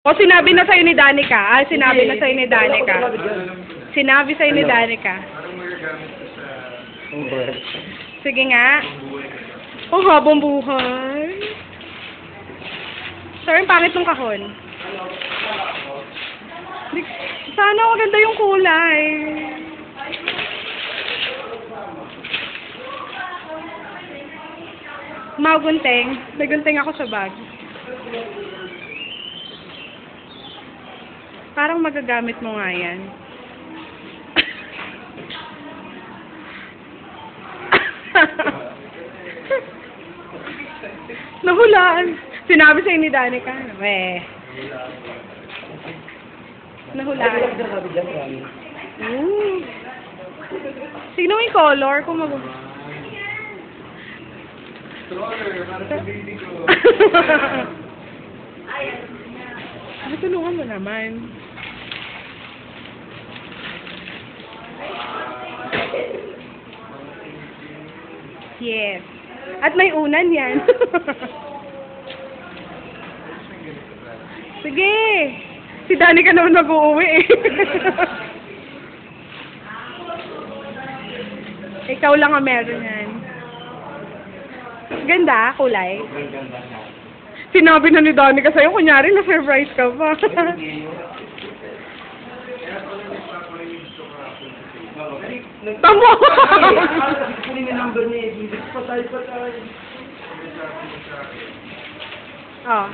O sinabi na sa'yo ni Danica. Ah, sinabi na sa'yo ni Danica. Sinabi sa'yo ni Danica. Sige nga. Oh, habang buhay. Sorry, pangit ng kahon. Sana maganda yung kulay. Magunting. May gunting ako sa bag. Parang magagamit mo nga yan. Nahulaan. Sinabi sa'yo ni Danica. Weh. Nahulaan. Tignan mo yung color. Kung tulungan mo naman. Yes. At may unan yan. Sige. Si Danica naman mag-uuwi eh. Ikaw lang ang meron yan. Ganda, kulay. Sinabi na ni Danica sa'yo, kunyari na-surprise ka pa. Tamo! Kunin yung number niya, patay. Oh.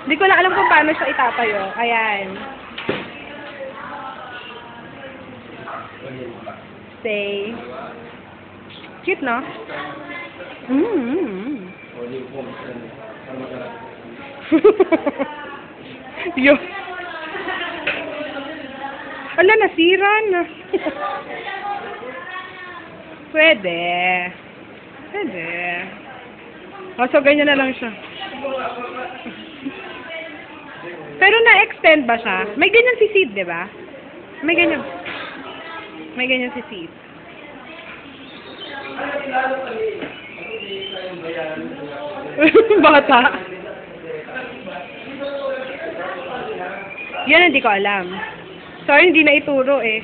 Hindi ko lang alam kung paano siya itatayo. Ayan. Say. Cute, no? Yo. Ala, nasira na. Pwede. O, so ganyan na lang siya. Pero na-extend ba siya? May ganyan si Sid, di ba? May ganyan si Sid. Bata. Yan, hindi ko alam. Sorry, hindi na ituro eh.